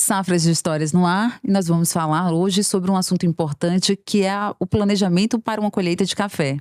Safras de Histórias no ar, e nós vamos falar hoje sobre um assunto importante que é o planejamento para uma colheita de café.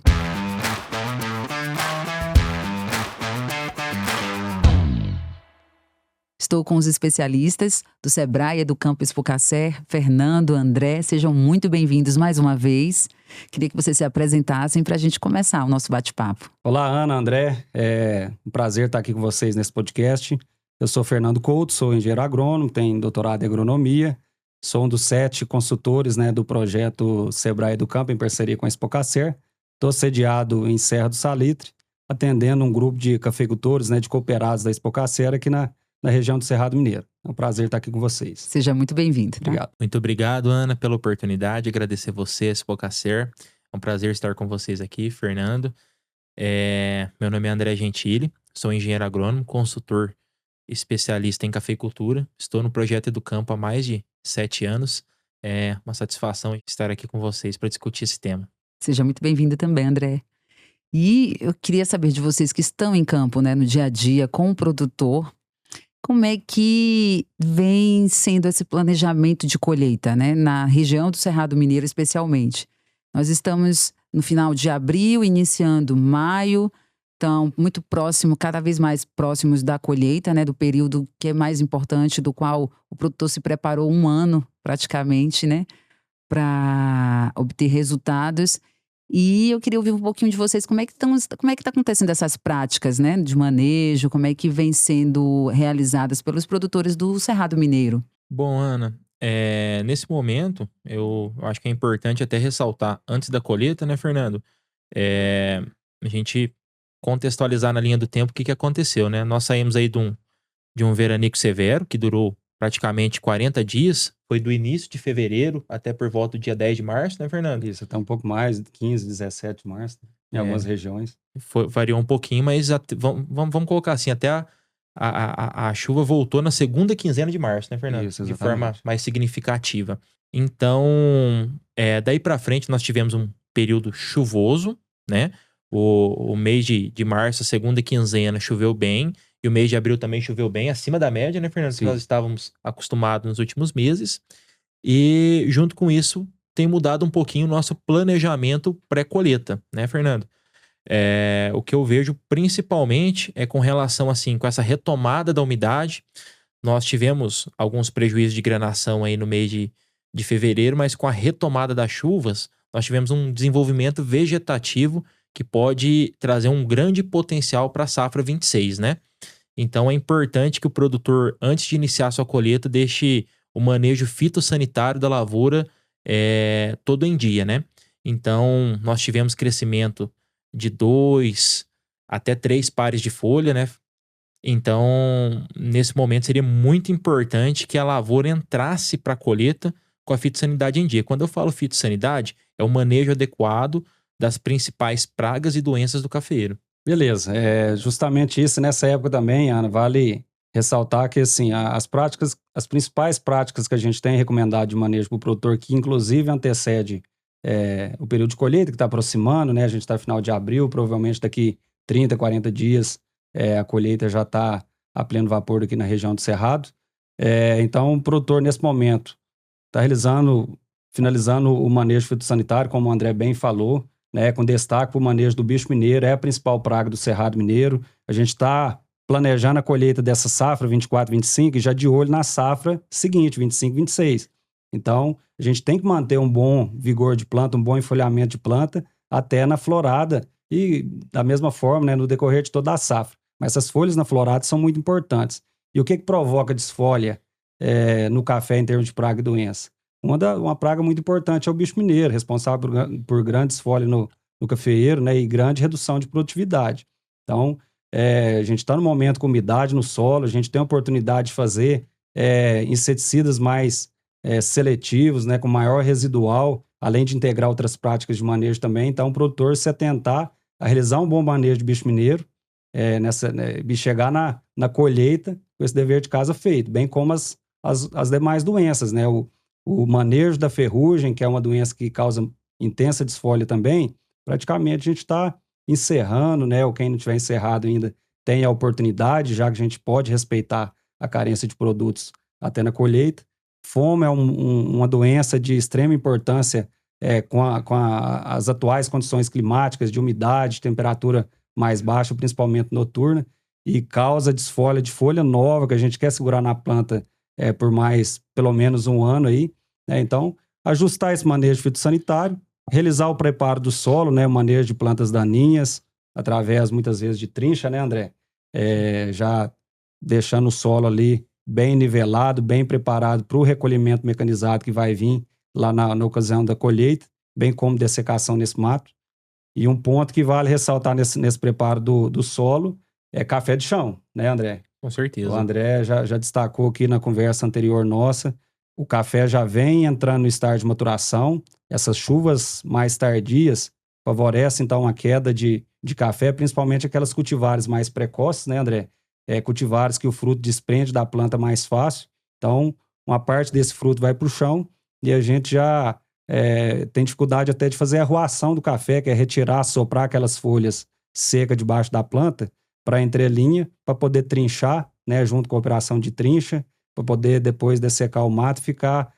Estou com os especialistas do Sebrae e do Campo Expocacer, Fernando, André, sejam muito bem-vindos mais uma vez. Queria que vocês se apresentassem para a gente começar o nosso bate-papo. Olá, Ana, André, é um prazer estar aqui com vocês nesse podcast. Eu sou Fernando Couto, sou engenheiro agrônomo, tenho doutorado em agronomia, sou um dos 7 consultores, do projeto Sebrae do Campo, em parceria com a Expocacer. Estou sediado em Serra do Salitre, atendendo um grupo de cafeicultores, de cooperados da Expocacer aqui na região do Cerrado Mineiro. É um prazer estar aqui com vocês. Seja muito bem-vindo. Obrigado. Muito obrigado, Ana, pela oportunidade. Agradecer você, Expocacer. É um prazer estar com vocês aqui, Fernando. Meu nome é André Gentili, sou engenheiro agrônomo, consultor especialista em cafeicultura. Estou no projeto Educampo há mais de 7 anos. É uma satisfação estar aqui com vocês para discutir esse tema. Seja muito bem-vindo também, André. E eu queria saber de vocês que estão em campo, no dia a dia, com o produtor, como é que vem sendo esse planejamento de colheita, na região do Cerrado Mineiro especialmente? Nós estamos no final de abril, iniciando maio, então muito próximo, cada vez mais próximos da colheita, do período que é mais importante, do qual o produtor se preparou um ano praticamente, para obter resultados. E eu queria ouvir um pouquinho de vocês, como é que está acontecendo essas práticas, de manejo, como é que vem sendo realizadas pelos produtores do Cerrado Mineiro? Bom, Ana, nesse momento, eu acho que é importante até ressaltar, antes da colheita, Fernando? A gente contextualizar na linha do tempo o que aconteceu, Nós saímos aí de um veranico severo, que durou praticamente 40 dias, foi do início de fevereiro até por volta do dia 10 de março, Fernando? Isso, até um pouco mais, 15, 17 de março, em algumas regiões. Variou um pouquinho, mas vamos colocar assim, até a chuva voltou na segunda quinzena de março, Fernando? Isso, de forma mais significativa. Então, daí para frente nós tivemos um período chuvoso, O mês de março, a segunda quinzena, choveu bem. E o mês de abril também choveu bem, acima da média, Fernando? Que nós estávamos acostumados nos últimos meses. E, junto com isso, tem mudado um pouquinho o nosso planejamento pré-colheita, Fernando? O que eu vejo principalmente é com relação, assim, com essa retomada da umidade. Nós tivemos alguns prejuízos de granação aí no mês de fevereiro, mas com a retomada das chuvas, nós tivemos um desenvolvimento vegetativo que pode trazer um grande potencial para a safra 26, Então é importante que o produtor, antes de iniciar sua colheita, deixe o manejo fitossanitário da lavoura todo em dia, Então nós tivemos crescimento de 2 até 3 pares de folha, Então nesse momento seria muito importante que a lavoura entrasse para a colheita com a fitossanidade em dia. Quando eu falo fitossanidade, é o manejo adequado das principais pragas e doenças do cafeeiro. Beleza, justamente isso. Nessa época também, Ana, vale ressaltar que assim, as principais práticas que a gente tem recomendado de manejo para o produtor, que inclusive antecede o período de colheita que está aproximando, a gente está no final de abril, provavelmente daqui 30, 40 dias a colheita já está a pleno vapor aqui na região do Cerrado. Então o produtor nesse momento está finalizando o manejo fitossanitário, como o André bem falou, com destaque para o manejo do bicho mineiro, é a principal praga do Cerrado Mineiro. A gente está planejando a colheita dessa safra 24, 25 e já de olho na safra seguinte, 25, 26. Então, a gente tem que manter um bom vigor de planta, um bom enfolhamento de planta, até na florada e da mesma forma, no decorrer de toda a safra. Mas essas folhas na florada são muito importantes. E o que provoca desfolha no café em termos de praga e doença? Uma praga muito importante é o bicho mineiro, responsável por grandes folhas no cafeeiro, e grande redução de produtividade. Então, a gente está no momento com umidade no solo, a gente tem a oportunidade de fazer inseticidas mais seletivos, com maior residual, além de integrar outras práticas de manejo também. Então, o produtor se atentar a realizar um bom manejo de bicho mineiro, e chegar na colheita com esse dever de casa feito, bem como as demais doenças, O manejo da ferrugem, que é uma doença que causa intensa desfolha também, praticamente a gente está encerrando, ou quem não tiver encerrado ainda tem a oportunidade, já que a gente pode respeitar a carência de produtos até na colheita, Fome é uma doença de extrema importância com as atuais condições climáticas, de umidade, temperatura mais baixa, principalmente noturna, e causa desfolha de folha nova, que a gente quer segurar na planta por mais, pelo menos um ano aí, né? Então, ajustar esse manejo fitossanitário, realizar o preparo do solo, né? Manejo de plantas daninhas, através, muitas vezes, de trincha, né, André? Já deixando o solo ali bem nivelado, bem preparado para o recolhimento mecanizado que vai vir lá na ocasião da colheita, bem como dessecação nesse mato. E um ponto que vale ressaltar nesse preparo do solo é café de chão, né, André? Com certeza. O André já destacou aqui na conversa anterior nossa, o café já vem entrando no estágio de maturação, essas chuvas mais tardias favorecem, então, a queda de café, principalmente aquelas cultivares mais precoces, né, André? Cultivares que o fruto desprende da planta mais fácil. Então, uma parte desse fruto vai para o chão e a gente já tem dificuldade até de fazer a arruação do café, que é retirar, soprar aquelas folhas secas debaixo da planta para a entrelinha, para poder trinchar, né, junto com a operação de trincha, para poder depois dessecar o mato e ficar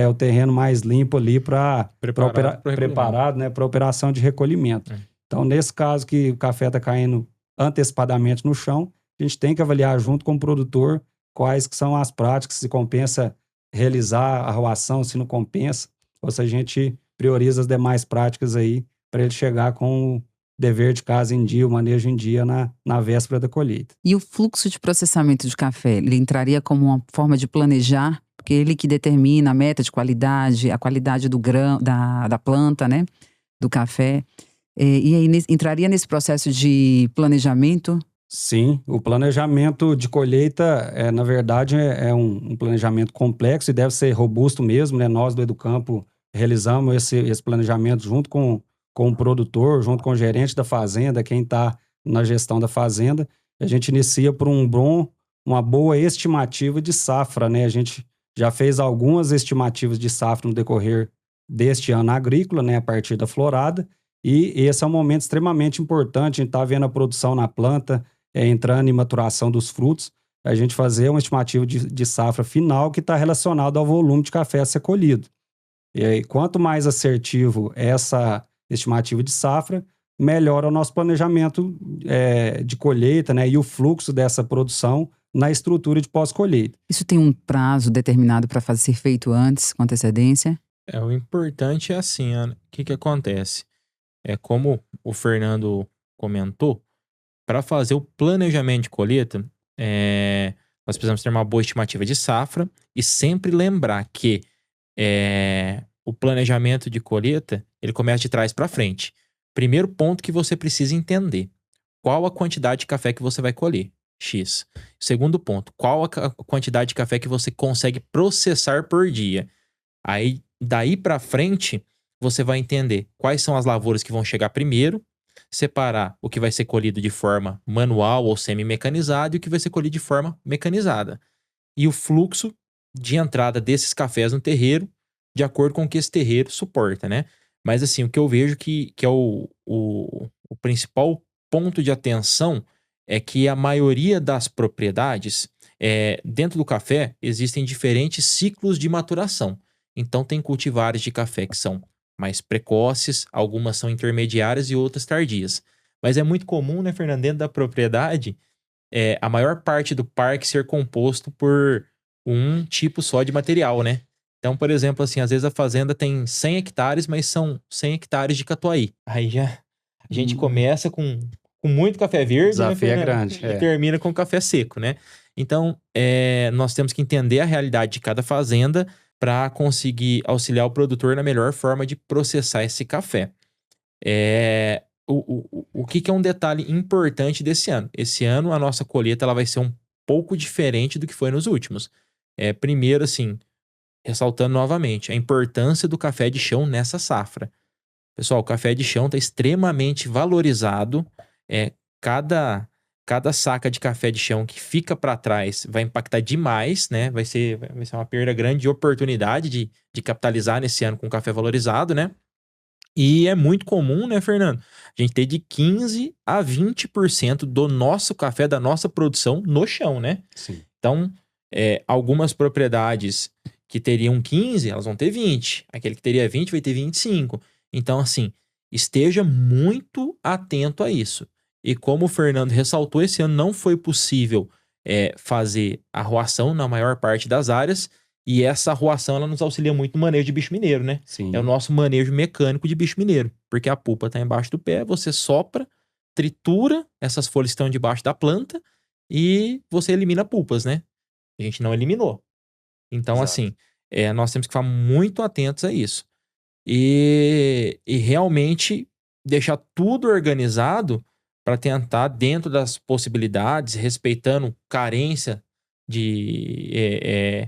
o terreno mais limpo ali preparado, né, para a operação de recolhimento. Então, nesse caso que o café está caindo antecipadamente no chão, a gente tem que avaliar junto com o produtor quais que são as práticas, se compensa realizar a arruação, se não compensa, ou se a gente prioriza as demais práticas aí para ele chegar com o dever de casa em dia, o manejo em dia na véspera da colheita. E o fluxo de processamento de café, ele entraria como uma forma de planejar, porque ele que determina a meta de qualidade, a qualidade do grão, da planta, né, do café. E aí entraria nesse processo de planejamento? Sim, o planejamento de colheita, na verdade, é um planejamento complexo e deve ser robusto mesmo, né? Nós do Educampo realizamos esse planejamento junto com o produtor, junto com o gerente da fazenda, quem está na gestão da fazenda. A gente inicia por uma boa estimativa de safra, né? A gente já fez algumas estimativas de safra no decorrer deste ano agrícola, né? A partir da florada, e esse é um momento extremamente importante. A gente está vendo a produção na planta, entrando em maturação dos frutos, a gente fazer uma estimativa de safra final que está relacionada ao volume de café a ser colhido. E aí, quanto mais assertivo essa estimativa de safra, melhor o nosso planejamento de colheita, né, e o fluxo dessa produção na estrutura de pós-colheita. Isso tem um prazo determinado para ser feito antes, com antecedência? O importante é assim, Ana, o que acontece? Como o Fernando comentou, para fazer o planejamento de colheita, nós precisamos ter uma boa estimativa de safra e sempre lembrar que o planejamento de colheita, ele começa de trás para frente. Primeiro ponto que você precisa entender: qual a quantidade de café que você vai colher? X. Segundo ponto: qual a quantidade de café que você consegue processar por dia? Aí, daí para frente, você vai entender quais são as lavouras que vão chegar primeiro, separar o que vai ser colhido de forma manual ou semi-mecanizada e o que vai ser colhido de forma mecanizada. E o fluxo de entrada desses cafés no terreiro, de acordo com o que esse terreiro suporta, né? Mas assim, o que eu vejo que é o principal ponto de atenção é que a maioria das propriedades, dentro do café, existem diferentes ciclos de maturação. Então tem cultivares de café que são mais precoces, algumas são intermediárias e outras tardias. Mas é muito comum, né, Fernando, dentro da propriedade, a maior parte do parque ser composto por um tipo só de material, né? Então, por exemplo, assim, às vezes a fazenda tem 100 hectares, mas são 100 hectares de catuai. Aí já a gente começa com muito café verde, desafio, né, é grande. E termina com café seco, né? Então, nós temos que entender a realidade de cada fazenda para conseguir auxiliar o produtor na melhor forma de processar esse café. O que é um detalhe importante desse ano? Esse ano a nossa colheita ela vai ser um pouco diferente do que foi nos últimos. Primeiro, assim, ressaltando novamente a importância do café de chão nessa safra. Pessoal, o café de chão está extremamente valorizado. Cada saca de café de chão que fica para trás vai impactar demais, né? Vai ser uma perda grande de oportunidade de capitalizar nesse ano com café valorizado, né? E é muito comum, né, Fernando? A gente ter de 15% a 20% do nosso café, da nossa produção, no chão, né? Sim. Então, algumas propriedades que teriam 15, elas vão ter 20. Aquele que teria 20 vai ter 25. Então, assim, esteja muito atento a isso. E como o Fernando ressaltou, esse ano não foi possível fazer arruação na maior parte das áreas, e essa arruação ela nos auxilia muito no manejo de bicho mineiro, né? Sim. É o nosso manejo mecânico de bicho mineiro, porque a pulpa está embaixo do pé, você sopra, tritura essas folhas que estão debaixo da planta e você elimina pulpas, né? A gente não eliminou. Então, Exato. assim, nós temos que ficar muito atentos a isso. E realmente deixar tudo organizado para tentar, dentro das possibilidades, respeitando carência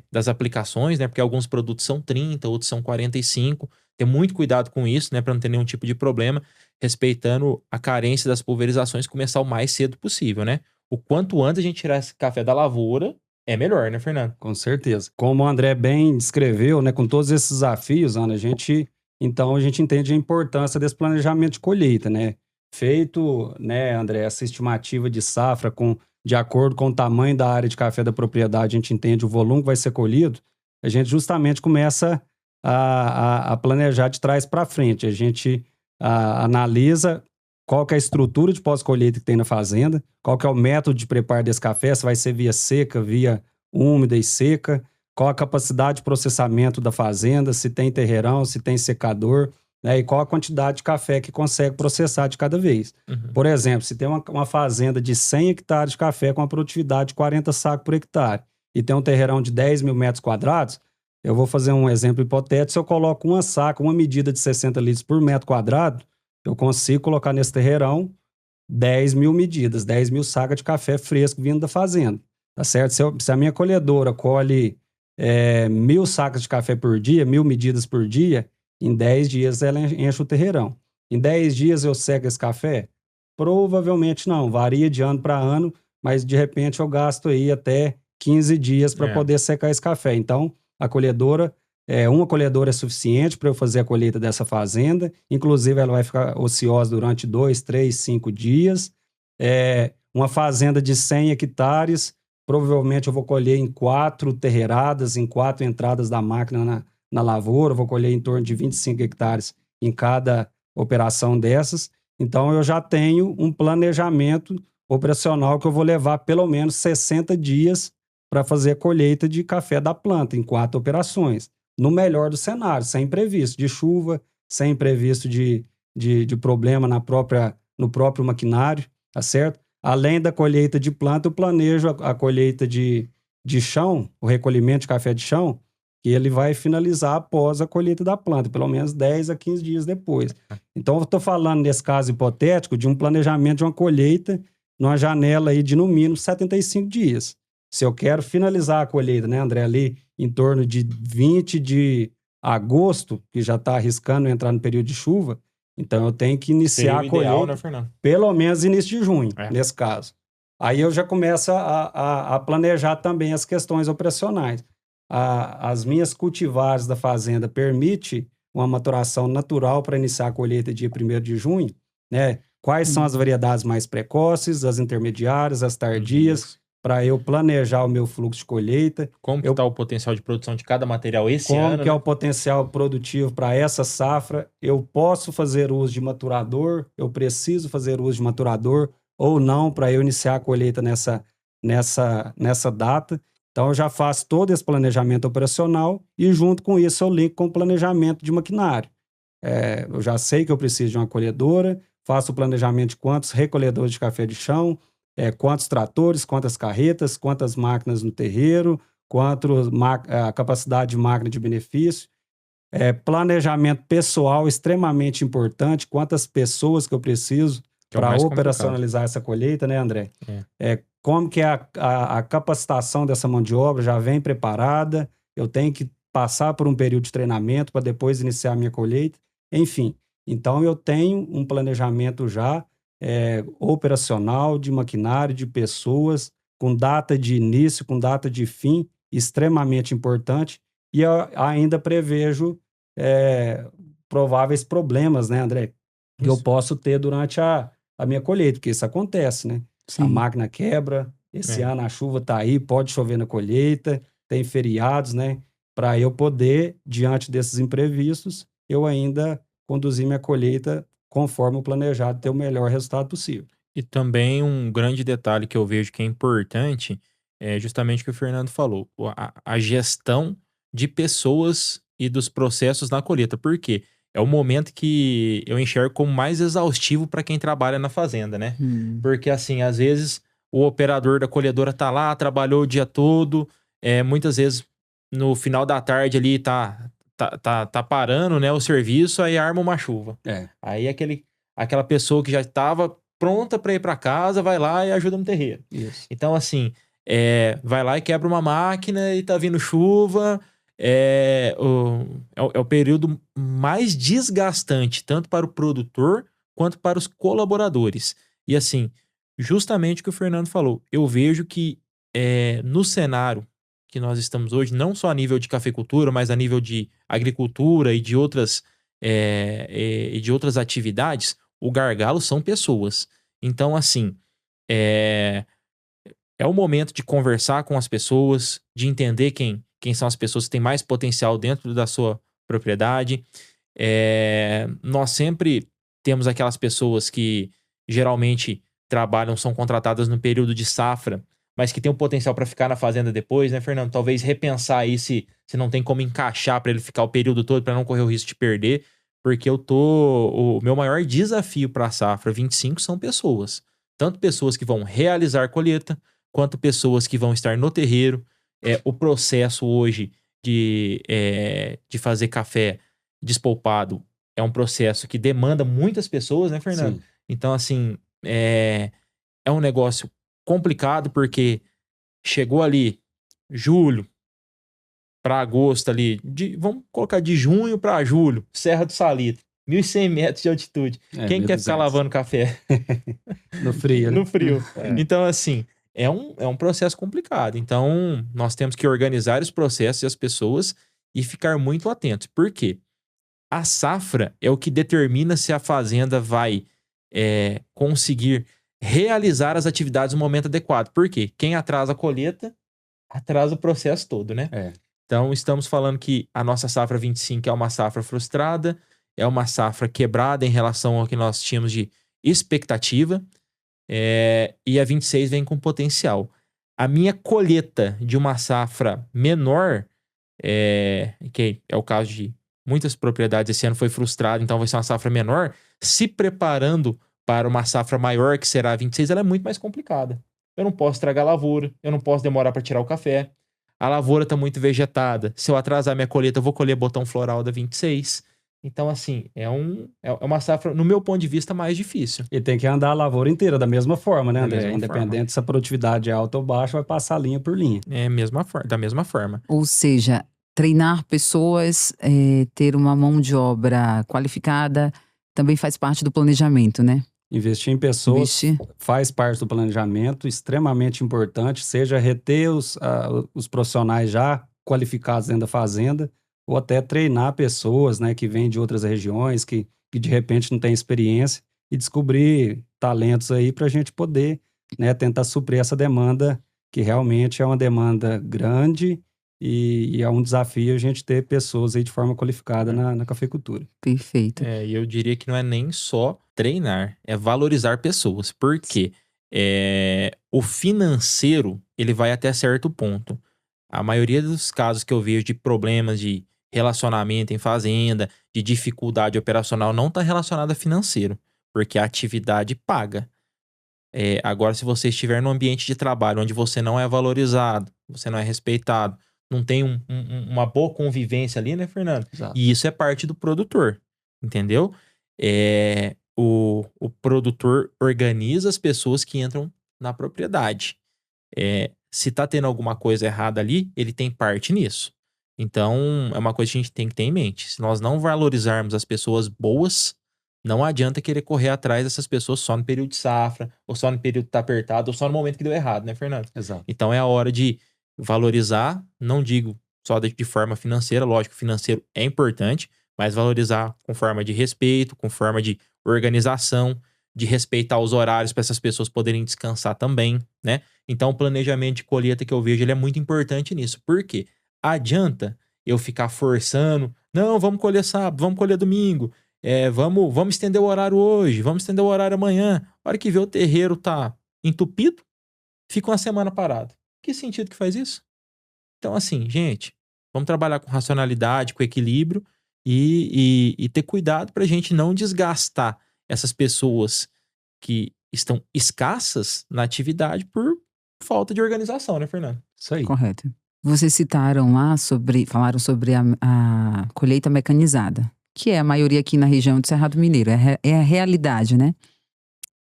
das aplicações, né? Porque alguns produtos são 30, outros são 45. Ter muito cuidado com isso, né? Para não ter nenhum tipo de problema, respeitando a carência das pulverizações, começar o mais cedo possível, né? O quanto antes a gente tirar esse café da lavoura, é melhor, né, Fernando? Com certeza. Como o André bem descreveu, né, com todos esses desafios, Ana, a gente entende a importância desse planejamento de colheita, né? Feito, né, André, essa estimativa de safra de acordo com o tamanho da área de café da propriedade, a gente entende o volume que vai ser colhido, a gente justamente começa a planejar de trás para frente. A gente analisa qual que é a estrutura de pós-colheita que tem na fazenda, qual que é o método de preparo desse café, se vai ser via seca, via úmida e seca, qual a capacidade de processamento da fazenda, se tem terreirão, se tem secador, né, e qual a quantidade de café que consegue processar de cada vez. Uhum. Por exemplo, se tem uma fazenda de 100 hectares de café com uma produtividade de 40 sacos por hectare e tem um terreirão de 10 mil metros quadrados, eu vou fazer um exemplo hipotético, se eu coloco uma medida de 60 litros por metro quadrado, eu consigo colocar nesse terreirão 10 mil medidas, 10 mil sacas de café fresco vindo da fazenda, tá certo? Se a minha colhedora colhe 1.000 sacas de café por dia, 1.000 medidas por dia, em 10 dias ela enche o terreirão. Em 10 dias eu seco esse café? Provavelmente não, varia de ano para ano, mas de repente eu gasto aí até 15 dias para poder secar esse café. Então, uma colhedora é suficiente para eu fazer a colheita dessa fazenda, inclusive ela vai ficar ociosa durante 2, 3, 5 dias. Uma fazenda de 100 hectares, provavelmente eu vou colher em 4 terreiradas, em 4 entradas da máquina na lavoura, vou colher em torno de 25 hectares em cada operação dessas. Então, eu já tenho um planejamento operacional que eu vou levar pelo menos 60 dias para fazer a colheita de café da planta, em 4 operações. No melhor dos cenários, sem imprevisto de chuva, sem imprevisto de problema no próprio maquinário, tá certo? Além da colheita de planta, eu planejo a colheita de chão, o recolhimento de café de chão, que ele vai finalizar após a colheita da planta, pelo menos 10 a 15 dias depois. Então, eu estou falando, nesse caso hipotético, de um planejamento de uma colheita numa janela aí de, no mínimo, 75 dias. Se eu quero finalizar a colheita, né, André, ali em torno de 20 de agosto, que já está arriscando entrar no período de chuva, então eu tenho que iniciar a colheita, ideal, né, Fernando? pelo menos início de junho, nesse caso. Aí eu já começo a planejar também as questões operacionais. As minhas cultivares da fazenda permitem uma maturação natural para iniciar a colheita dia 1º de junho, né? Quais são as variedades mais precoces, as intermediárias, as tardias, para eu planejar o meu fluxo de colheita. Como que está o potencial de produção de cada material esse ano? Como que é o potencial produtivo para essa safra? Eu posso fazer uso de maturador? Eu preciso fazer uso de maturador ou não para eu iniciar a colheita nessa data? Então, eu já faço todo esse planejamento operacional e, junto com isso, eu linko com o planejamento de maquinário. Eu já sei que eu preciso de uma colhedora, faço o planejamento de quantos recolhedores de café de chão, quantos tratores, quantas carretas, quantas máquinas no terreiro, a capacidade de máquina de benefício. Planejamento pessoal extremamente importante, quantas pessoas que eu preciso para operacionalizar essa colheita, né, André? Como que é a capacitação dessa mão de obra já vem preparada, eu tenho que passar por um período de treinamento para depois iniciar a minha colheita, enfim. Então, eu tenho um planejamento já operacional, de maquinário, de pessoas, com data de início, com data de fim, extremamente importante, e eu ainda prevejo prováveis problemas, né, André? Que eu posso ter durante a minha colheita, porque isso acontece, né? Sim. A máquina quebra, esse ano a chuva está aí, pode chover na colheita, tem feriados, né? para eu poder, diante desses imprevistos, eu ainda conduzir minha colheita conforme o planejado, ter o melhor resultado possível. E também um grande detalhe que eu vejo que é importante é justamente o que o Fernando falou, a gestão de pessoas e dos processos na colheita. Por quê? É o momento que eu enxergo como mais exaustivo para quem trabalha na fazenda, né? Hum. Porque, assim, às vezes o operador da colhedora tá lá, trabalhou o dia todo, muitas vezes no final da tarde ali tá parando, né, o serviço, aí arma uma chuva. Aí aquela pessoa que já estava pronta para ir para casa vai lá e ajuda no terreiro. Isso. Então, assim, vai lá e quebra uma máquina e tá vindo chuva. É o período mais desgastante, tanto para o produtor quanto para os colaboradores. E assim, justamente o que o Fernando falou, eu vejo que no cenário que nós estamos hoje, não só a nível de cafeicultura, mas a nível de agricultura e de outras atividades, o gargalo são pessoas. Então, assim, é o momento de conversar com as pessoas, de entender quem são as pessoas que têm mais potencial dentro da sua propriedade. Nós sempre temos aquelas pessoas que geralmente trabalham, são contratadas no período de safra, mas que tem o potencial para ficar na fazenda depois, né, Fernando? Talvez repensar aí se não tem como encaixar para ele ficar o período todo, para não correr o risco de perder, porque o meu maior desafio para a safra 25 são pessoas. Tanto pessoas que vão realizar colheita, quanto pessoas que vão estar no terreiro. O processo hoje de fazer café despolpado é um processo que demanda muitas pessoas, né, Fernando? Sim. Então, assim, é um negócio complicado, porque chegou ali julho para agosto ali, vamos colocar de junho para julho, Serra do Salito, 1.100 metros de altitude. Quem quer ficar 1.200. lavando café? No frio, né? No frio. Então, assim, é um processo complicado. Então, nós temos que organizar os processos e as pessoas e ficar muito atentos. Por quê? A safra é o que determina se a fazenda vai conseguir realizar as atividades no momento adequado. Por quê? Quem atrasa a colheita, atrasa o processo todo, né? Então, estamos falando que a nossa safra 25 é uma safra frustrada, é uma safra quebrada em relação ao que nós tínhamos de expectativa, e a 26 vem com potencial. A minha colheita de uma safra menor, que é o caso de muitas propriedades esse ano foi frustrado, então vai ser uma safra menor, se preparando para uma safra maior, que será a 26, ela é muito mais complicada. Eu não posso estragar a lavoura, eu não posso demorar para tirar o café, a lavoura está muito vegetada, se eu atrasar minha colheita, eu vou colher botão floral da 26. Então, assim, é uma safra, no meu ponto de vista, mais difícil. E tem que andar a lavoura inteira da mesma forma, né, Da André? mesma Independente forma. se a produtividade é alta ou baixa, vai passar linha por linha. Da mesma forma. Ou seja, treinar pessoas, ter uma mão de obra qualificada, também faz parte do planejamento, né? Investir em pessoas faz parte do planejamento, extremamente importante, seja reter os profissionais já qualificados dentro da fazenda, ou até treinar pessoas, né, que vêm de outras regiões, que de repente não têm experiência, e descobrir talentos aí para a gente poder, né, tentar suprir essa demanda, que realmente é uma demanda grande e é um desafio a gente ter pessoas aí de forma qualificada na cafeicultura. Perfeito. E eu diria que não é nem só treinar, é valorizar pessoas. Por quê? O financeiro, ele vai até certo ponto. A maioria dos casos que eu vejo de problemas de relacionamento em fazenda, de dificuldade operacional, não está relacionado a financeiro, porque a atividade paga. Agora, se você estiver num ambiente de trabalho onde você não é valorizado, você não é respeitado, não tem uma boa convivência ali, né, Fernando? Exato. E isso é parte do produtor, entendeu? O produtor organiza as pessoas que entram na propriedade. Se tá tendo alguma coisa errada ali, ele tem parte nisso. Então, é uma coisa que a gente tem que ter em mente. Se nós não valorizarmos as pessoas boas, não adianta querer correr atrás dessas pessoas só no período de safra, ou só no período que tá apertado, ou só no momento que deu errado, né, Fernando? Exato. Então, é a hora de valorizar, não digo só de forma financeira, lógico, financeiro é importante, mas valorizar com forma de respeito, com forma de organização, de respeitar os horários para essas pessoas poderem descansar também, né? Então, o planejamento de colheita que eu vejo, ele é muito importante nisso. Por quê? Adianta eu ficar forçando. Não, vamos colher sábado, vamos colher domingo. Vamos estender o horário hoje, vamos estender o horário amanhã. A hora que vê o terreiro tá entupido, fica uma semana parado. Que sentido que faz isso? Então, assim, gente, vamos trabalhar com racionalidade, com equilíbrio e ter cuidado pra gente não desgastar essas pessoas que estão escassas na atividade por falta de organização, né, Fernando? Isso aí. Correto. Vocês citaram lá falaram sobre a colheita mecanizada, que é a maioria aqui na região do Cerrado Mineiro, é a realidade, né?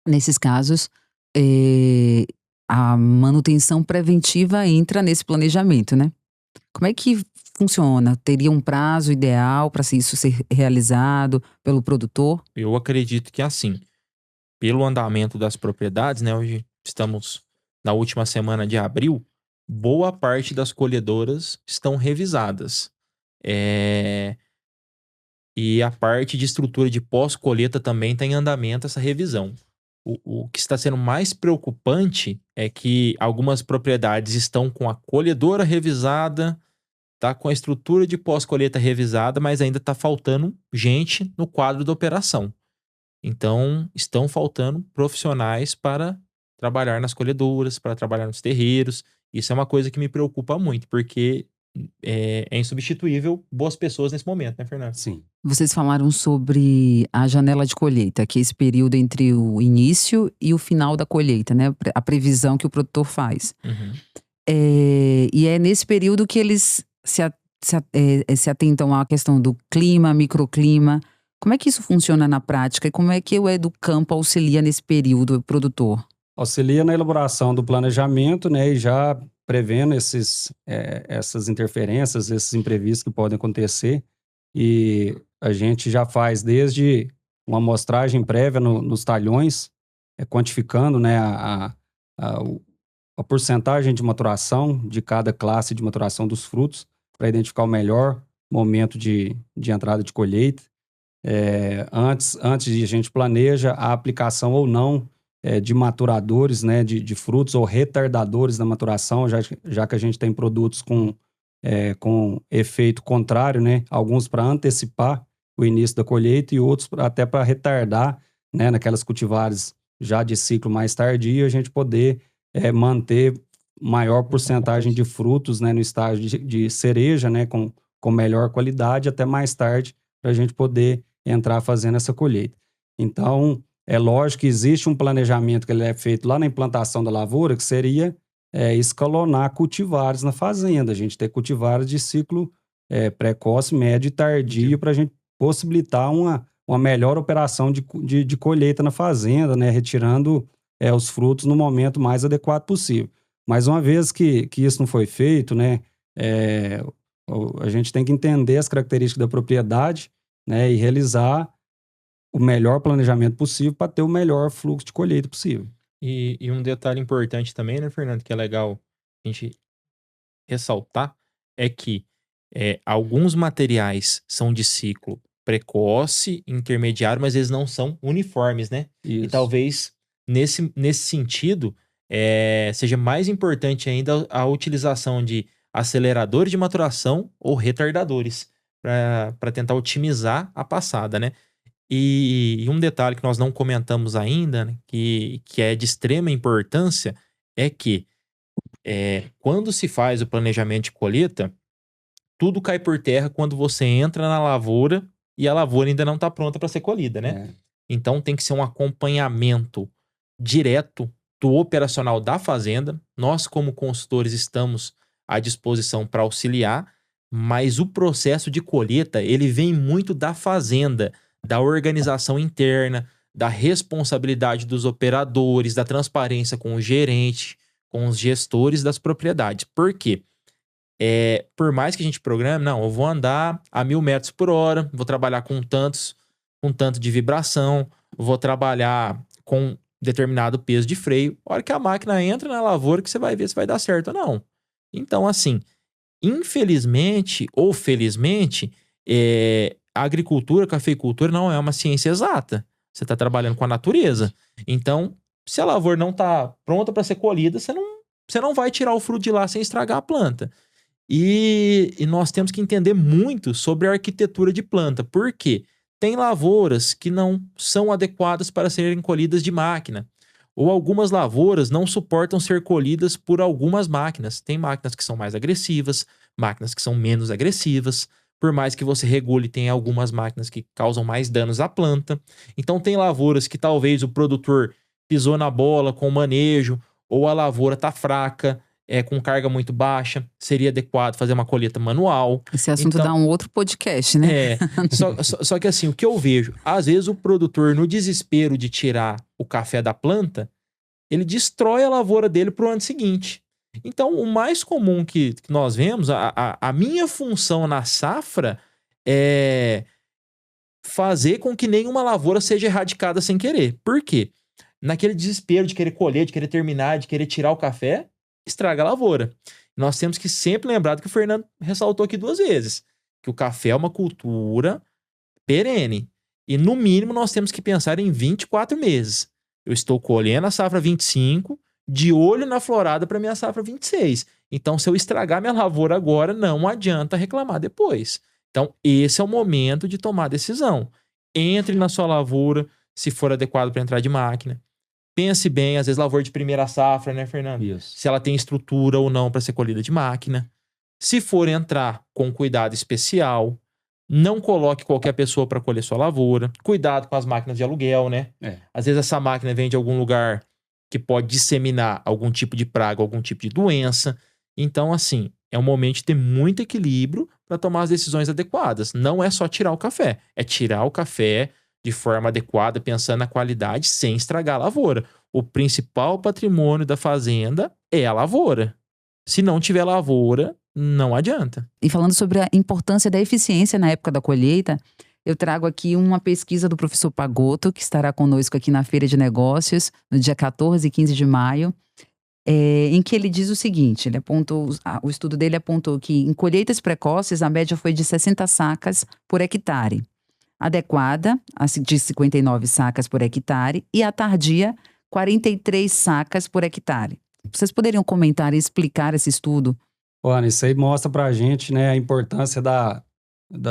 Nesses casos, a manutenção preventiva entra nesse planejamento, né? Como é que funciona? Teria um prazo ideal para isso ser realizado pelo produtor? Eu acredito que assim, pelo andamento das propriedades, né? Hoje estamos na última semana de abril, boa parte das colhedoras estão revisadas. E a parte de estrutura de pós-colheita também está em andamento essa revisão. O que está sendo mais preocupante é que algumas propriedades estão com a colhedora revisada, tá com a estrutura de pós-colheita revisada, mas ainda está faltando gente no quadro da operação. Então, estão faltando profissionais para trabalhar nas colhedoras, para trabalhar nos terreiros. Isso é uma coisa que me preocupa muito, porque é insubstituível boas pessoas nesse momento, né, Fernando? Sim. Vocês falaram sobre a janela de colheita, que é esse período entre o início e o final da colheita, né? A previsão que o produtor faz. Uhum. E é nesse período que eles se atentam à questão do clima, microclima. Como é que isso funciona na prática e como é que o Educampo auxilia nesse período o produtor? Auxilia na elaboração do planejamento, né, e já prevendo essas interferências, esses imprevistos que podem acontecer. E a gente já faz desde uma amostragem prévia nos talhões, quantificando, né, a porcentagem de maturação de cada classe de maturação dos frutos, para identificar o melhor momento de entrada de colheita. Antes a gente planeja a aplicação ou não de maturadores, né, de frutos ou retardadores da maturação, já que a gente tem produtos com efeito contrário, né, alguns para antecipar o início da colheita e outros até para retardar, né, naquelas cultivares já de ciclo mais tardio, a gente poder manter maior porcentagem de frutos, né, no estágio de cereja, né, com melhor qualidade até mais tarde, para a gente poder entrar fazendo essa colheita. Então, é lógico que existe um planejamento que ele é feito lá na implantação da lavoura, que seria escalonar cultivares na fazenda. A gente ter cultivares de ciclo precoce, médio e tardio, para a gente possibilitar uma melhor operação de colheita na fazenda, né? Retirando os frutos no momento mais adequado possível. Mas uma vez que isso não foi feito, né? A gente tem que entender as características da propriedade, né? E realizar o melhor planejamento possível para ter o melhor fluxo de colheita possível. E um detalhe importante também, né, Fernando, que é legal a gente ressaltar, é que alguns materiais são de ciclo precoce, intermediário, mas eles não são uniformes, né? Isso. E talvez, nesse sentido, seja mais importante ainda a utilização de aceleradores de maturação ou retardadores para tentar otimizar a passada, né? E um detalhe que nós não comentamos ainda, né, que é de extrema importância, é que quando se faz o planejamento de colheita, tudo cai por terra quando você entra na lavoura e a lavoura ainda não está pronta para ser colhida, né? Então tem que ser um acompanhamento direto do operacional da fazenda. Nós, como consultores, estamos à disposição para auxiliar, mas o processo de colheita, ele vem muito da fazenda, da organização interna, da responsabilidade dos operadores, da transparência com o gerente, com os gestores das propriedades. Por quê? Por mais que a gente programe, não, eu vou andar a 1.000 metros por hora, vou trabalhar com tanto de vibração, vou trabalhar com determinado peso de freio. A hora que a máquina entra na lavoura que você vai ver se vai dar certo ou não. Então, assim, infelizmente ou felizmente, a agricultura, a cafeicultura não é uma ciência exata. Você está trabalhando com a natureza. Então, se a lavoura não está pronta para ser colhida, você não vai tirar o fruto de lá sem estragar a planta. E nós temos que entender muito sobre a arquitetura de planta. Por quê? Tem lavouras que não são adequadas para serem colhidas de máquina. Ou algumas lavouras não suportam ser colhidas por algumas máquinas. Tem máquinas que são mais agressivas, máquinas que são menos agressivas. Por mais que você regule, tem algumas máquinas que causam mais danos à planta. Então tem lavouras que talvez o produtor pisou na bola com o manejo, ou a lavoura está fraca, com carga muito baixa, seria adequado fazer uma colheita manual. Esse assunto Então, dá um outro podcast, né? Só que assim, o que eu vejo, às vezes o produtor, no desespero de tirar o café da planta, ele destrói a lavoura dele para o ano seguinte. Então, o mais comum que nós vemos, a minha função na safra é fazer com que nenhuma lavoura seja erradicada sem querer. Por quê? Naquele desespero de querer colher, de querer terminar, de querer tirar o café, estraga a lavoura. Nós temos que sempre lembrar do que o Fernando ressaltou aqui 2 vezes, que o café é uma cultura perene. E, no mínimo, nós temos que pensar em 24 meses. Eu estou colhendo a safra 25, de olho na florada para minha safra 26. Então, se eu estragar minha lavoura agora, não adianta reclamar depois. Então, esse é o momento de tomar a decisão. Entre na sua lavoura, se for adequado para entrar de máquina. Pense bem, às vezes lavoura de primeira safra, né, Fernando? Isso. Se ela tem estrutura ou não para ser colhida de máquina. Se for entrar com cuidado especial, não coloque qualquer pessoa para colher sua lavoura. Cuidado com as máquinas de aluguel, né? Às vezes essa máquina vem de algum lugar que pode disseminar algum tipo de praga, algum tipo de doença. Então, assim, é um momento de ter muito equilíbrio para tomar as decisões adequadas. Não é só tirar o café, é tirar o café de forma adequada, pensando na qualidade, sem estragar a lavoura. O principal patrimônio da fazenda é a lavoura. Se não tiver lavoura, não adianta. E falando sobre a importância da eficiência na época da colheita, eu trago aqui uma pesquisa do professor Pagotto, que estará conosco aqui na Feira de Negócios, no dia 14 e 15 de maio, em que ele diz o seguinte, o estudo dele apontou que em colheitas precoces a média foi de 60 sacas por hectare. Adequada, de 59 sacas por hectare, e a tardia, 43 sacas por hectare. Vocês poderiam comentar e explicar esse estudo? Ana, isso aí mostra pra gente, né, a importância da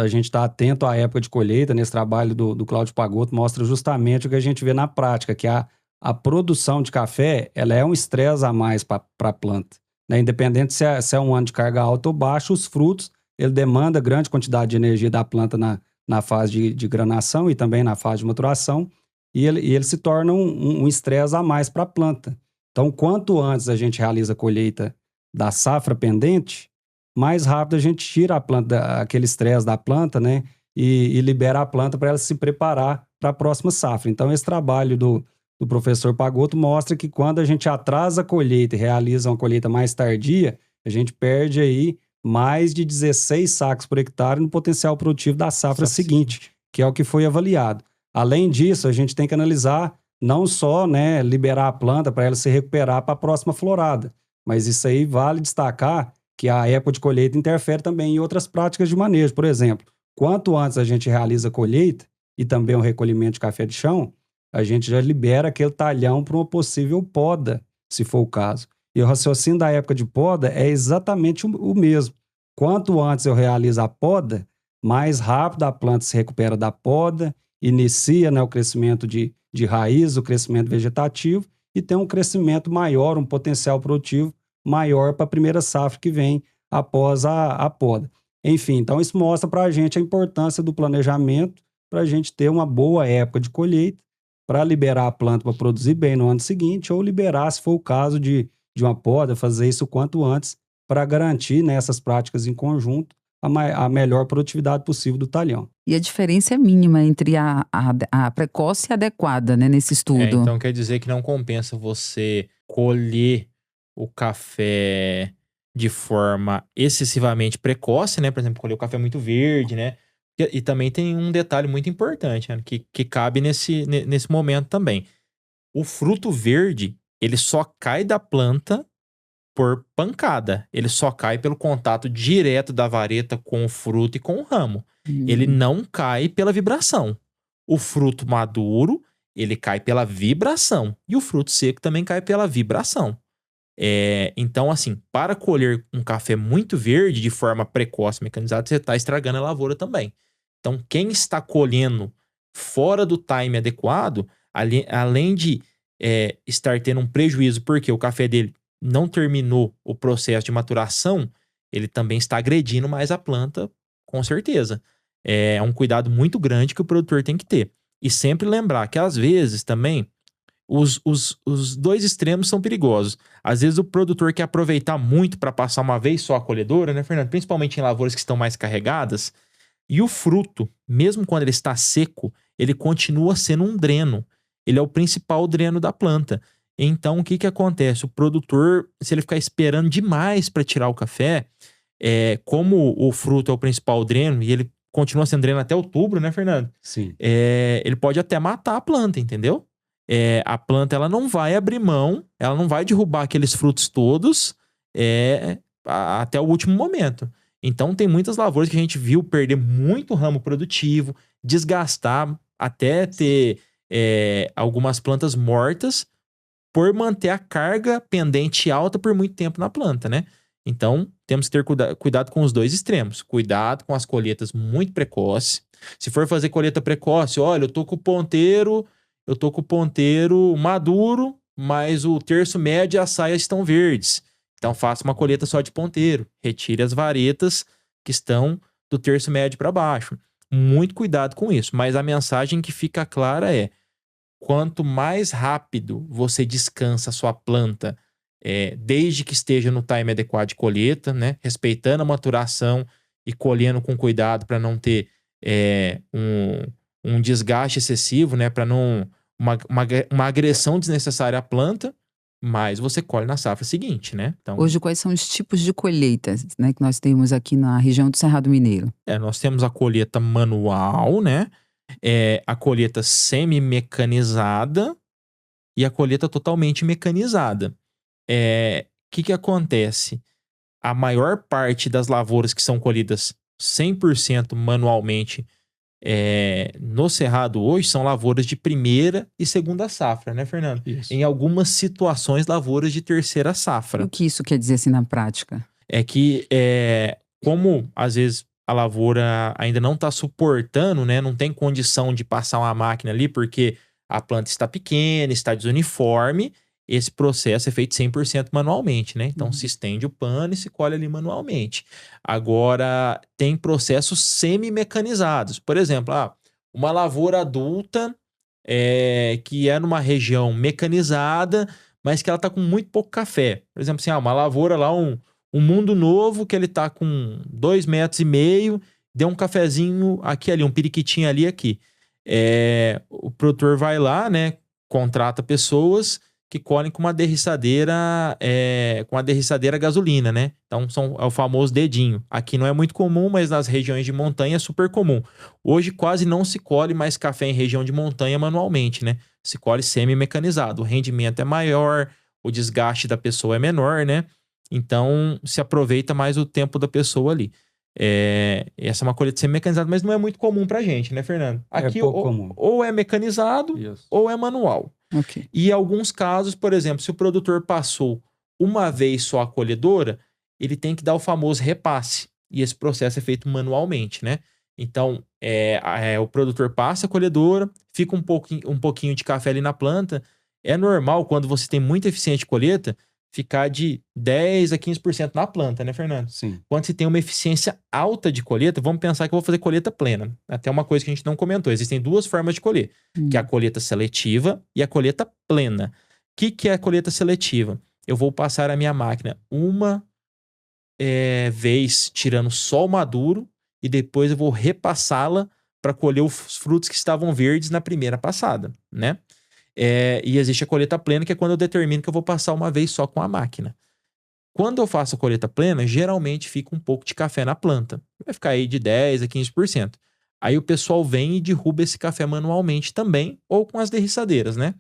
gente estar atento à época de colheita. Nesse trabalho do Cláudio Pagotto, mostra justamente o que a gente vê na prática, que a produção de café, ela é um estresse a mais para a planta, né? Independente se é um ano de carga alta ou baixa, os frutos, ele demanda grande quantidade de energia da planta na fase de granação e também na fase de maturação, e ele se torna um estresse a mais para a planta. Então, quanto antes a gente realiza a colheita da safra pendente, mais rápido a gente tira a planta, aquele estresse da planta, né? E libera a planta para ela se preparar para a próxima safra. Então, esse trabalho do professor Pagotto mostra que quando a gente atrasa a colheita e realiza uma colheita mais tardia, a gente perde aí mais de 16 sacos por hectare no potencial produtivo da safra seguinte, que é o que foi avaliado. Além disso, a gente tem que analisar não só, né, liberar a planta para ela se recuperar para a próxima florada, mas isso aí vale destacar que a época de colheita interfere também em outras práticas de manejo. Por exemplo, quanto antes a gente realiza a colheita e também o recolhimento de café de chão, a gente já libera aquele talhão para uma possível poda, se for o caso. E o raciocínio da época de poda é exatamente o mesmo. Quanto antes eu realizo a poda, mais rápido a planta se recupera da poda, inicia, né, o crescimento de raiz, o crescimento vegetativo, e tem um crescimento maior, um potencial produtivo maior para a primeira safra que vem após a poda. Enfim, então isso mostra para a gente a importância do planejamento para a gente ter uma boa época de colheita, para liberar a planta para produzir bem no ano seguinte, ou liberar, se for o caso de uma poda, fazer isso o quanto antes, para garantir nessas práticas em conjunto a melhor produtividade possível do talhão. E a diferença é mínima entre a precoce e a adequada, né, nesse estudo. Então quer dizer que não compensa você colher o café de forma excessivamente precoce, né? Por exemplo, colher o café muito verde, né? E também tem um detalhe muito importante, né, que cabe nesse momento também. O fruto verde, ele só cai da planta por pancada. Ele só cai pelo contato direto da vareta com o fruto e com o ramo. Ele não cai pela vibração. O fruto maduro, ele cai pela vibração. E o fruto seco também cai pela vibração. Então, assim, para colher um café muito verde de forma precoce, mecanizada, você está estragando a lavoura também. Então, quem está colhendo fora do time adequado, além de estar tendo um prejuízo porque o café dele não terminou o processo de maturação, ele também está agredindo mais a planta, com certeza. É um cuidado muito grande que o produtor tem que ter. E sempre lembrar que, às vezes, também, os dois extremos são perigosos. Às vezes o produtor quer aproveitar muito para passar uma vez só a colhedora, né, Fernando? Principalmente em lavouras que estão mais carregadas. E o fruto, mesmo quando ele está seco, ele continua sendo um dreno. Ele é o principal dreno da planta. Então, o que acontece? O produtor, se ele ficar esperando demais para tirar o café, como o fruto é o principal dreno e ele continua sendo dreno até outubro, né, Fernando? Sim. Ele pode até matar a planta, entendeu? A planta ela não vai abrir mão, ela não vai derrubar aqueles frutos todos até o último momento. Então tem muitas lavouras que a gente viu perder muito ramo produtivo, desgastar, até ter algumas plantas mortas por manter a carga pendente alta por muito tempo na planta, né? Então temos que ter cuidado com os dois extremos. Cuidado com as colheitas muito precoces. Se for fazer colheita precoce, olha, eu tô com o ponteiro maduro, mas o terço médio e as saias estão verdes. Então faça uma colheita só de ponteiro. Retire as varetas que estão do terço médio para baixo. Muito cuidado com isso. Mas a mensagem que fica clara é: quanto mais rápido você descansa a sua planta, desde que esteja no time adequado de colheita, né, respeitando a maturação e colhendo com cuidado para não ter um desgaste excessivo, né, para não uma agressão desnecessária à planta, mas você colhe na safra seguinte, né? Então, Hoje, quais são os tipos de colheitas, né, que nós temos aqui na região do Cerrado Mineiro? nós temos a colheita manual, né? A colheita semi-mecanizada e a colheita totalmente mecanizada. Que acontece? A maior parte das lavouras que são colhidas 100% manualmente no Cerrado hoje são lavouras de primeira e segunda safra, né, Fernando? Isso. Em algumas situações, lavouras de terceira E safra. o que isso quer dizer assim na prática? É que, como às vezes a lavoura ainda não está suportando, né, não tem condição de passar uma máquina ali porque a planta está pequena, está desuniforme, esse processo é feito 100% manualmente, né? Então se estende o pano e se colhe ali manualmente. Agora, tem processos semi-mecanizados. Por exemplo, uma lavoura adulta que é numa região mecanizada, mas que ela está com muito pouco café. Por exemplo, assim, uma lavoura lá, um mundo novo, que ele está com 2,5 metros, deu um cafezinho aqui ali, um periquitinho ali aqui. O produtor vai lá, né, contrata pessoas que colhem com uma derriçadeira, gasolina, né? Então é o famoso dedinho. Aqui não é muito comum, mas nas regiões de montanha é super comum. Hoje quase não se colhe mais café em região de montanha manualmente, né? Se colhe semi-mecanizado. O rendimento é maior, o desgaste da pessoa é menor, né? Então se aproveita mais o tempo da pessoa ali. Essa é uma colheita semi-mecanizada, mas não é muito comum pra gente, né, Fernando? Aqui pouco comum. ou é mecanizado, Isso. ou é manual. Ok. E em alguns casos, por exemplo, se o produtor passou uma vez só a colhedora, ele tem que dar o famoso repasse. E esse processo é feito manualmente, né? Então, o produtor passa a colhedora, fica um pouquinho de café ali na planta. É normal, quando você tem muita eficiência de colheita, ficar de 10% a 15% na planta, né, Fernando? Sim. Quando você tem uma eficiência alta de colheita, vamos pensar que eu vou fazer colheita plena. Até uma coisa que a gente não comentou. Existem duas formas de colher, que é a colheita seletiva e a colheita plena. O que é a colheita seletiva? Eu vou passar a minha máquina uma vez tirando só o maduro e depois eu vou repassá-la para colher os frutos que estavam verdes na primeira passada, né? E existe a colheita plena, que é quando eu determino que eu vou passar uma vez só com a máquina. Quando eu faço a colheita plena, geralmente fica um pouco de café na planta. Vai ficar aí de 10% a 15%. Aí o pessoal vem e derruba esse café manualmente também, ou com as derriçadeiras, né?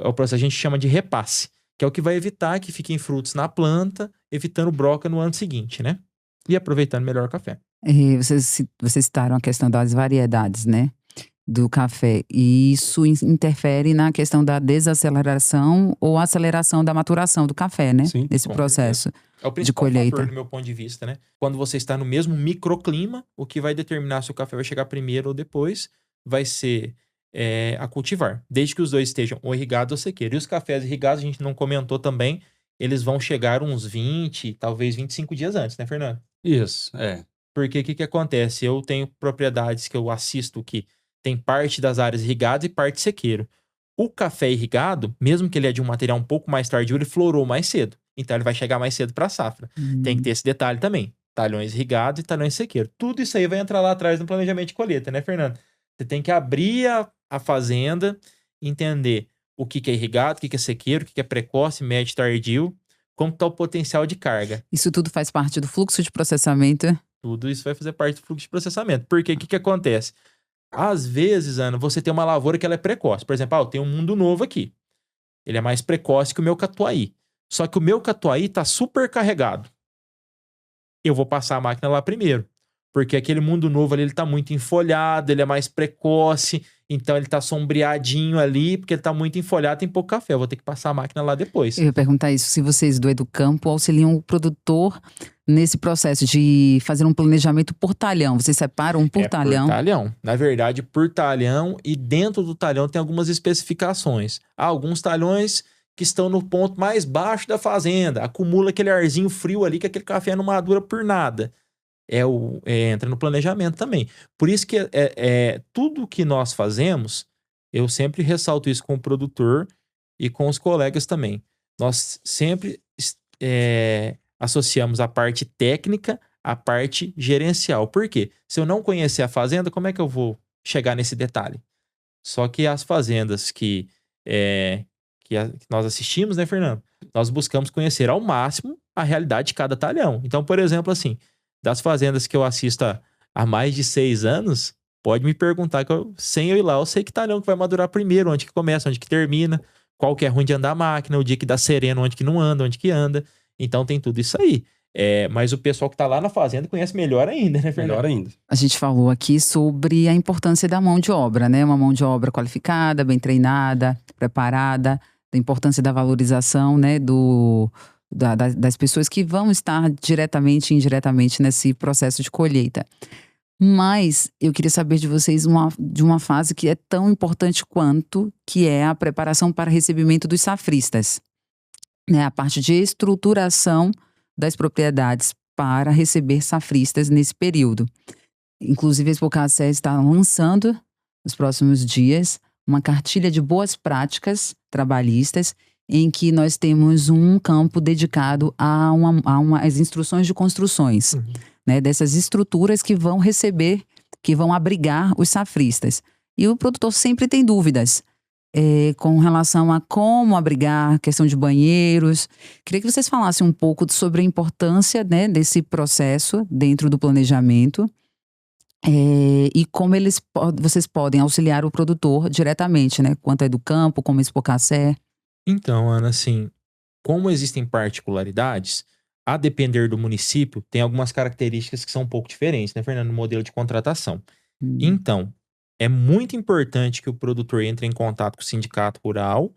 O processo que a gente chama de repasse, que é o que vai evitar que fiquem frutos na planta, evitando broca no ano seguinte, né? E aproveitando melhor o café. Vocês citaram a questão das variedades, né? do café. E isso interfere na questão da desaceleração ou aceleração da maturação do café, né? Sim, Nesse com processo É o de principal colheita. fator do meu ponto de vista, né? Quando você está no mesmo microclima, o que vai determinar se o café vai chegar primeiro ou depois vai ser a cultivar. Desde que os dois estejam ou irrigados ou sequeiro. E os cafés irrigados, a gente não comentou também, eles vão chegar uns 20, talvez 25 dias antes, né, Fernando? Isso, Porque o que acontece? Eu tenho propriedades que eu assisto que tem parte das áreas irrigadas e parte sequeiro. O café irrigado, mesmo que ele é de um material um pouco mais tardio, ele florou mais cedo. Então ele vai chegar mais cedo para a safra. Tem que ter esse detalhe também. Talhões irrigados e talhões sequeiros. Tudo isso aí vai entrar lá atrás no planejamento de colheita, né, Fernando? Você tem que abrir a fazenda, entender o que é irrigado, o que é sequeiro, o que é precoce, médio e tardio, como está o potencial de carga. Isso tudo faz parte do fluxo de processamento? Tudo isso vai fazer parte do fluxo de processamento. Porque o que acontece? Às vezes, Ana, você tem uma lavoura que ela é precoce. Por exemplo, eu tenho um mundo novo aqui. Ele é mais precoce que o meu catuaí. Só que o meu catuaí está super carregado. Eu vou passar a máquina lá primeiro. Porque aquele mundo novo ali, ele tá muito enfolhado, ele é mais precoce, então ele tá sombreadinho ali, porque ele tá muito enfolhado, tem pouco café. Eu vou ter que passar a máquina lá depois. Eu ia perguntar isso, se vocês do Educampo auxiliam o produtor nesse processo de fazer um planejamento por talhão. Vocês separam por talhão? Por talhão. Na verdade, por talhão, e dentro do talhão tem algumas especificações. Há alguns talhões que estão no ponto mais baixo da fazenda, acumula aquele arzinho frio ali que aquele café não madura por nada. Entra no planejamento também. Por isso que tudo que nós fazemos, eu sempre ressalto isso com o produtor e com os colegas também. Nós sempre associamos a parte técnica à parte gerencial. Por quê? Se eu não conhecer a fazenda, como é que eu vou chegar nesse detalhe? Só que as fazendas que nós assistimos, né, Fernando? Nós buscamos conhecer ao máximo a realidade de cada talhão. Então, por exemplo, assim, das fazendas que eu assisto há mais de 6 anos, pode me perguntar que sem eu ir lá, eu sei que talhão que vai madurar primeiro, onde que começa, onde que termina, qual que é ruim de andar a máquina, o dia que dá sereno, onde que não anda, onde que anda. Então tem tudo isso aí. Mas o pessoal que tá lá na fazenda conhece melhor ainda, né, Fernando? melhor ainda. A gente falou aqui sobre a importância da mão de obra, né? Uma mão de obra qualificada, bem treinada, preparada, da importância da valorização, né? Das pessoas que vão estar diretamente e indiretamente nesse processo de colheita. Mas eu queria saber de vocês de uma fase que é tão importante quanto, que é a preparação para recebimento dos safristas. Né? A parte de estruturação das propriedades para receber safristas nesse período. Inclusive, a Expocacé está lançando, nos próximos dias, uma cartilha de boas práticas trabalhistas, em que nós temos um campo dedicado às instruções de construções, né, dessas estruturas que vão receber, que vão abrigar os safristas. E o produtor sempre tem dúvidas com relação a como abrigar, questão de banheiros. Queria que vocês falassem um pouco sobre a importância, né, desse processo dentro do planejamento e como vocês podem auxiliar o produtor diretamente, né, quanto é do campo, como Expocacé. Então, Ana, assim, como existem particularidades, a depender do município, tem algumas características que são um pouco diferentes, né, Fernando, no modelo de contratação. Então, é muito importante que o produtor entre em contato com o sindicato rural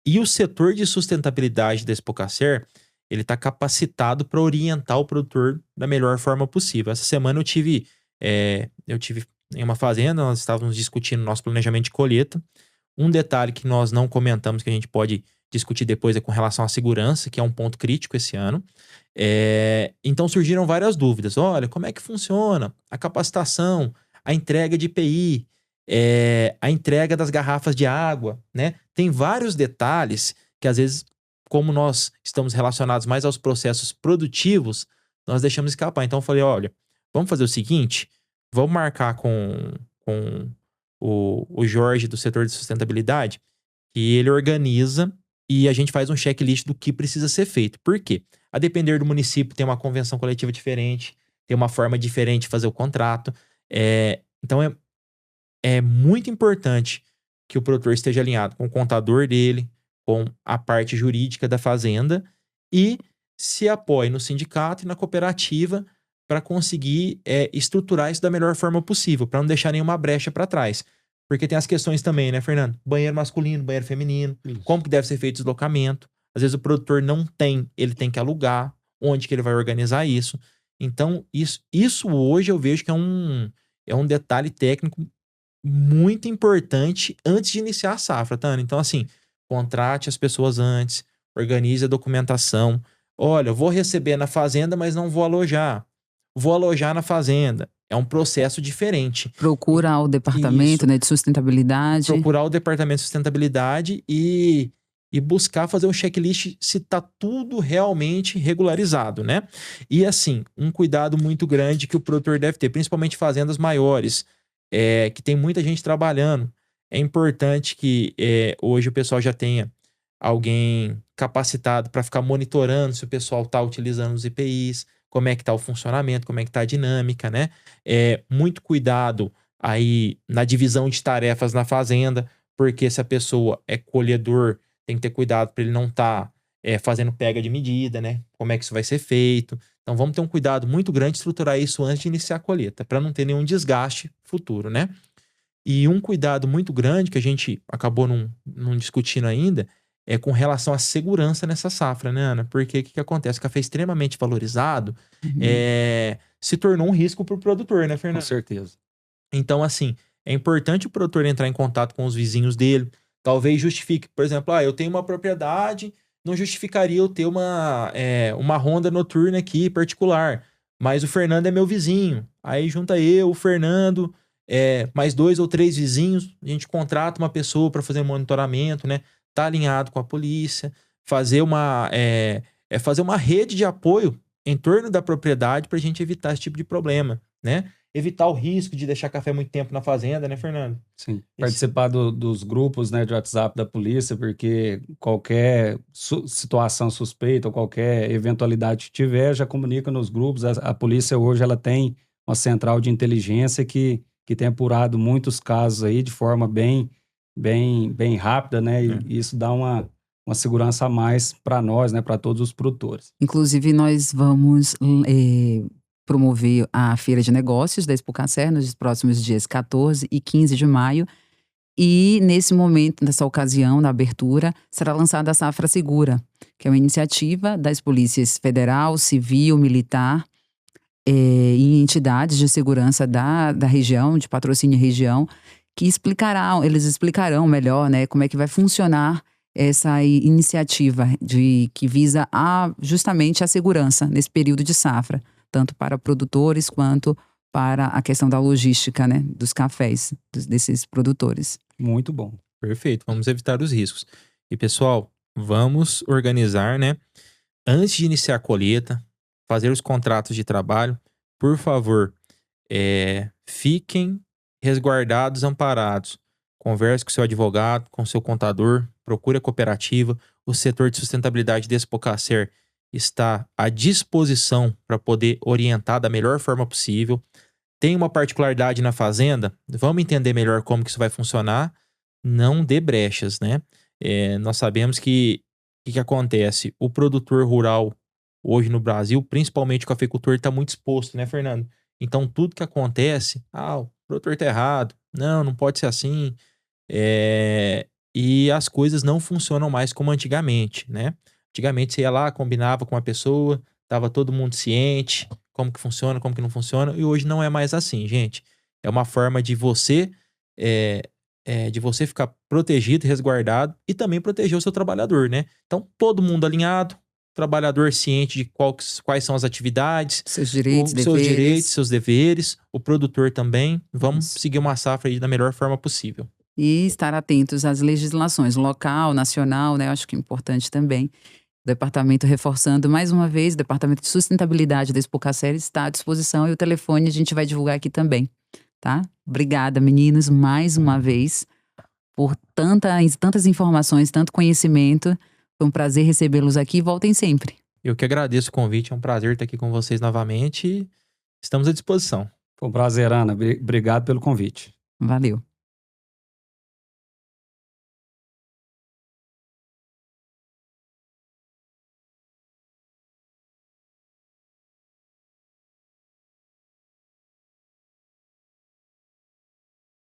e o setor de sustentabilidade da Expocacé, ele está capacitado para orientar o produtor da melhor forma possível. Essa semana eu tive em uma fazenda, nós estávamos discutindo nosso planejamento de colheita. Um detalhe que nós não comentamos, que a gente pode discutir depois, é com relação à segurança, que é um ponto crítico esse ano. Então surgiram várias dúvidas. Olha, como é que funciona a capacitação, a entrega de EPI, a entrega das garrafas de água, né? Tem vários detalhes que às vezes, como nós estamos relacionados mais aos processos produtivos, nós deixamos escapar. Então eu falei, olha, vamos fazer o seguinte, vamos marcar com o Jorge do setor de sustentabilidade, que ele organiza e a gente faz um checklist do que precisa ser feito. Por quê? A depender do município, tem uma convenção coletiva diferente, tem uma forma diferente de fazer o contrato. Então é muito importante que o produtor esteja alinhado com o contador dele, com a parte jurídica da fazenda e se apoie no sindicato e na cooperativa para conseguir estruturar isso da melhor forma possível, para não deixar nenhuma brecha para trás. Porque tem as questões também, né, Fernando? Banheiro masculino, banheiro feminino, Isso. como que deve ser feito o deslocamento. Às vezes o produtor não tem, ele tem que alugar, onde que ele vai organizar isso. Então, isso hoje eu vejo que é um detalhe técnico muito importante antes de iniciar a safra, Tânia. Então, assim, contrate as pessoas antes, organize a documentação. Olha, eu vou receber na fazenda, mas não vou alojar. Vou alojar na fazenda. É um processo diferente. Procura o departamento, Isso. né, de sustentabilidade. Procurar o departamento de sustentabilidade e buscar fazer um checklist se está tudo realmente regularizado, né? E assim, um cuidado muito grande que o produtor deve ter, principalmente fazendas maiores, que tem muita gente trabalhando. É importante que hoje o pessoal já tenha alguém capacitado para ficar monitorando se o pessoal está utilizando os EPIs, como é que está o funcionamento, como é que está a dinâmica, né? Muito cuidado aí na divisão de tarefas na fazenda, porque se a pessoa é colhedor, tem que ter cuidado para ele não estar fazendo pega de medida, né? Como é que isso vai ser feito. Então vamos ter um cuidado muito grande de estruturar isso antes de iniciar a colheita, para não ter nenhum desgaste futuro, né? E um cuidado muito grande que a gente acabou não discutindo ainda é com relação à segurança nessa safra, né, Ana? Porque o que acontece? O café extremamente valorizado se tornou um risco para o produtor, né, Com Fernando? certeza. Então, assim, é importante o produtor entrar em contato com os vizinhos dele. Talvez justifique, por exemplo, eu tenho uma propriedade, não justificaria eu ter uma ronda noturna aqui particular, mas o Fernando é meu vizinho. Aí junta eu, o Fernando, mais 2 ou 3 vizinhos, a gente contrata uma pessoa para fazer um monitoramento, né? Tá alinhado com a polícia, fazer fazer uma rede de apoio em torno da propriedade para a gente evitar esse tipo de problema, né? Evitar o risco de deixar café muito tempo na fazenda, né, Fernando? Sim. Participar dos grupos, né, de WhatsApp da polícia, porque qualquer situação suspeita ou qualquer eventualidade que tiver, já comunica nos grupos. A polícia hoje ela tem uma central de inteligência que tem apurado muitos casos aí de forma bem rápida, né? E isso dá uma segurança a mais para nós, né, para todos os produtores. Inclusive, nós vamos promover a Feira de Negócios da Expocacer nos próximos dias 14 e 15 de maio. E nesse momento, nessa ocasião, na abertura, será lançada a Safra Segura, que é uma iniciativa das polícias federal, civil, militar e entidades de segurança da região, de patrocínio e região, que eles explicarão melhor, né, como é que vai funcionar essa iniciativa que visa justamente a segurança nesse período de safra, tanto para produtores quanto para a questão da logística, né, dos cafés, desses produtores. Muito bom. Perfeito, vamos evitar os riscos. E pessoal, vamos organizar, né? Antes de iniciar a colheita, fazer os contratos de trabalho, por favor, fiquem resguardados, amparados. Converse com seu advogado, com seu contador, procure a cooperativa. O setor de sustentabilidade da Expocacer está à disposição para poder orientar da melhor forma possível. Tem uma particularidade na fazenda, vamos entender melhor como que isso vai funcionar. Não dê brechas, né? Nós sabemos que o que acontece? O produtor rural hoje no Brasil, principalmente o cafeicultor, está muito exposto, né, Fernando? Então, tudo que acontece, o produtor está errado, não pode ser assim. E as coisas não funcionam mais como antigamente, né? Antigamente você ia lá, combinava com uma pessoa, tava todo mundo ciente, como que funciona, como que não funciona, e hoje não é mais assim, gente. É uma forma de você ficar protegido, resguardado e também proteger o seu trabalhador, né? Então, todo mundo alinhado, trabalhador ciente de quais são as atividades, seus direitos, seus deveres, o produtor também. Vamos seguir uma safra aí da melhor forma possível. E estar atentos às legislações local, nacional, né? Eu acho que é importante também. O departamento reforçando mais uma vez, o Departamento de Sustentabilidade da Expocacer está à disposição e o telefone a gente vai divulgar aqui também, tá? Obrigada, meninos, mais uma vez, por tantas informações, tanto conhecimento. Foi um prazer recebê-los aqui. Voltem sempre. Eu que agradeço o convite. É um prazer estar aqui com vocês novamente. Estamos à disposição. Foi um prazer, Ana. Obrigado pelo convite. Valeu.